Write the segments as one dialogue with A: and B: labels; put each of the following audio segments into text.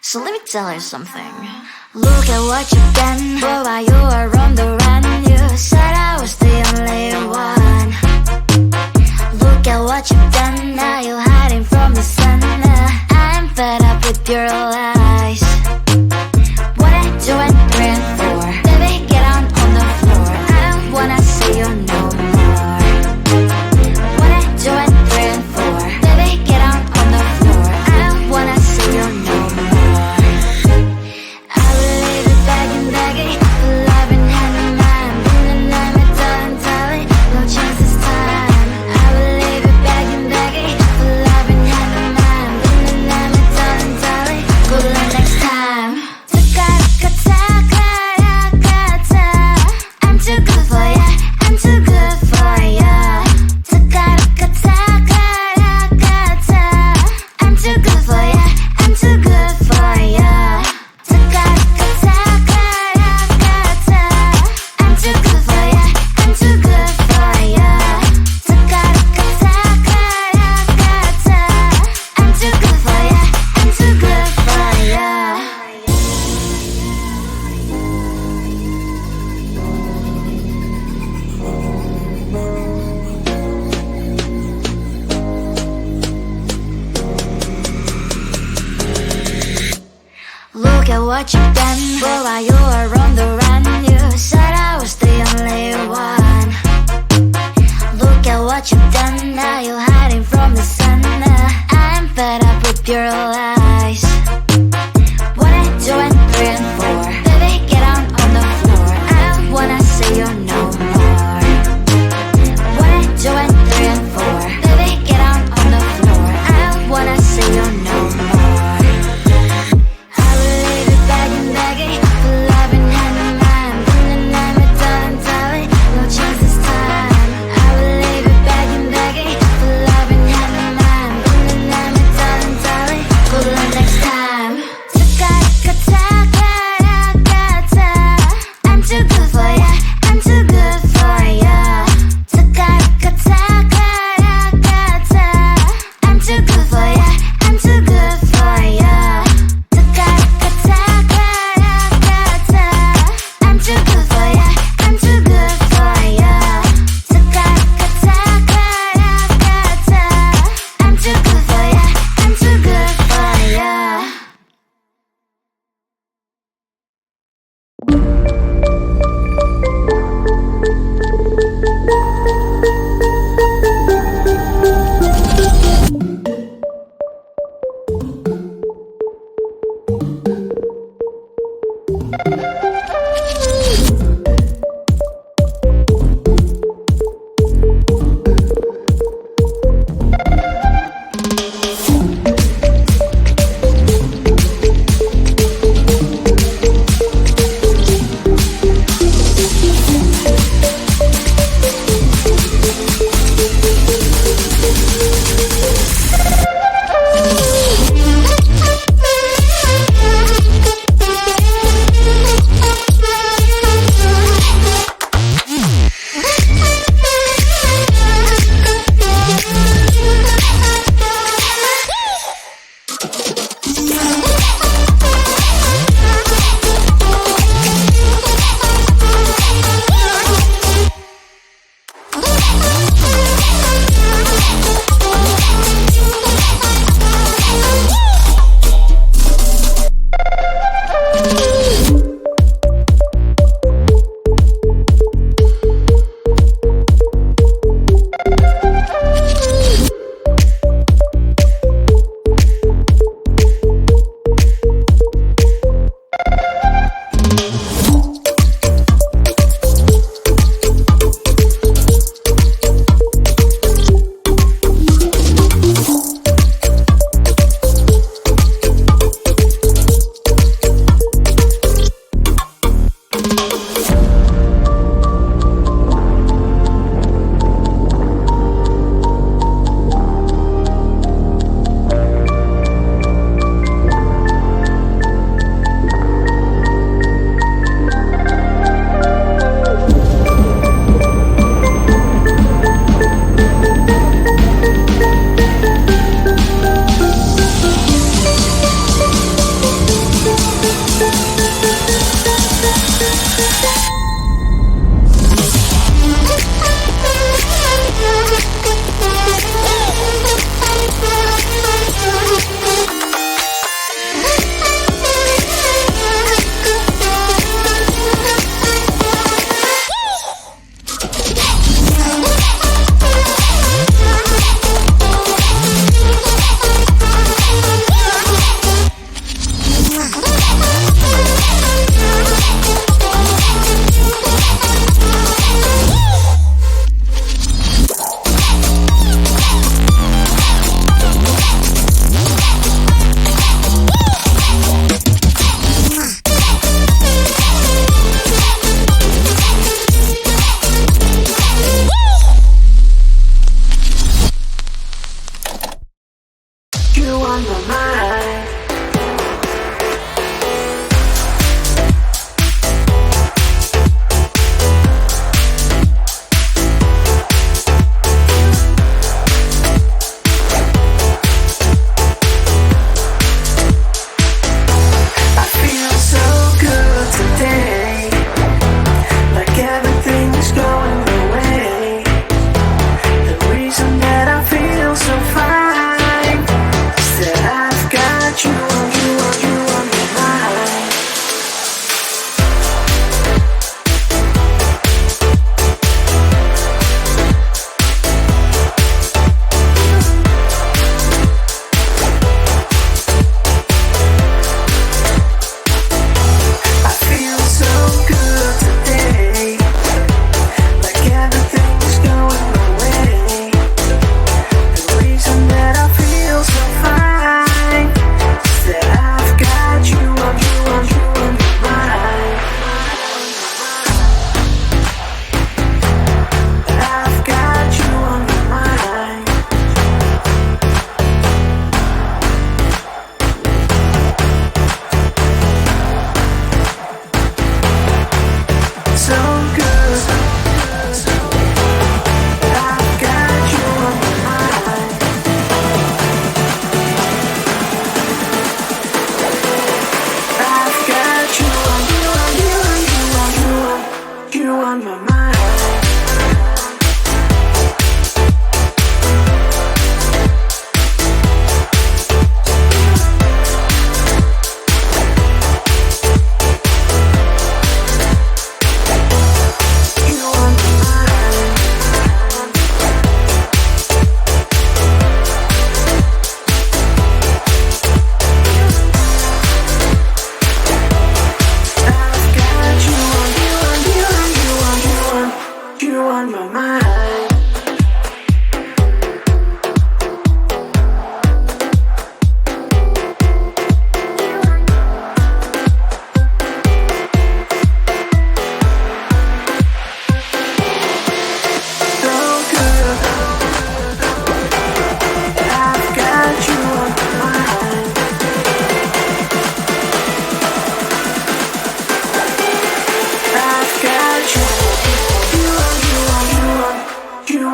A: So let me tell you something. Look at what you've done. Boy, while you were on the run, you said I was the only one. Look at what you've done. Now you're hiding from the sun. I'm fed up with your lies. What I do and print for, baby, get on the floor. I don't wanna see you no more. What I do and print for, baby, get on the floor. I don't wanna see you no more. I will leave it begging, love in hand in mind. And I'm a darling, no chance this time. I will leave it begging, love in hand in mind. And I'm a darling, good luck next time. I'm too good for ya, I'm too good for ya. I'm too good for ya, I'm too good for ya. I'm too good for ya, I'm too good for ya. I'm too good for ya, I'm too good for ya. Look at what you've done. Boy, while you were on the run, you said I was the only one. Look at what you've done. Now you're hiding from the sun. I'm fed up with your lies. What I do and print for, baby, get on the floor. I don't wanna see you no more. What I do and print for, baby, get on the floor. I don't wanna see you no more. I will leave it begging, love in
B: on my mind.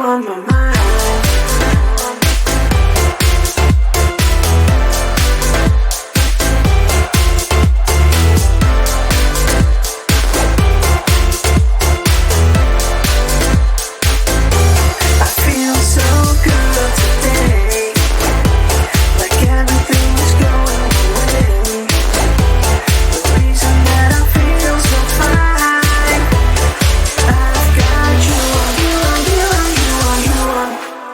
B: On my mind. I feel so good today, like everything is going away. The reason that I feel so fine, I've got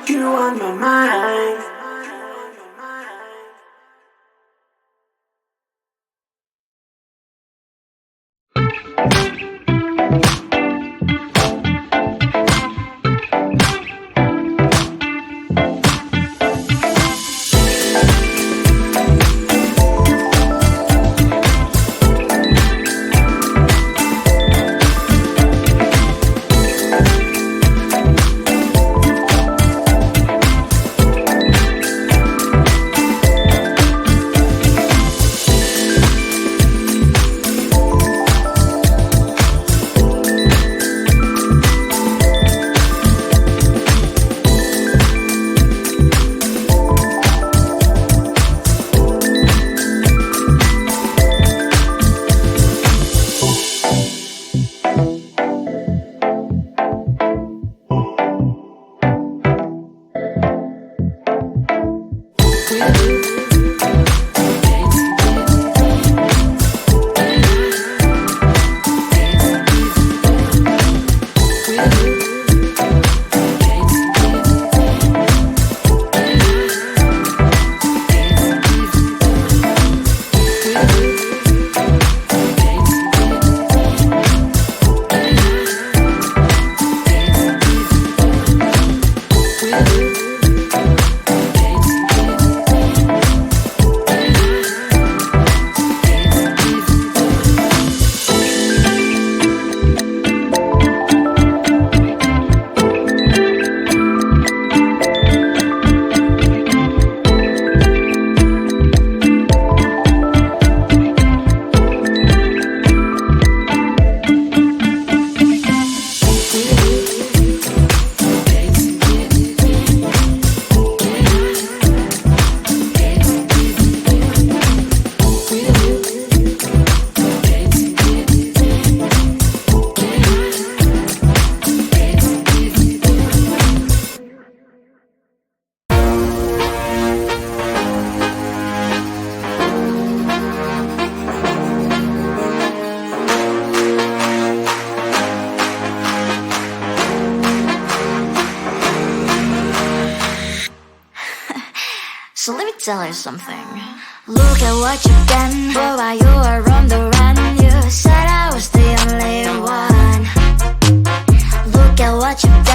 B: you on my mind.
A: So let me tell you something. Look at what you've done, boy, while you were on the run. You said I was the only one. Look at what you've done.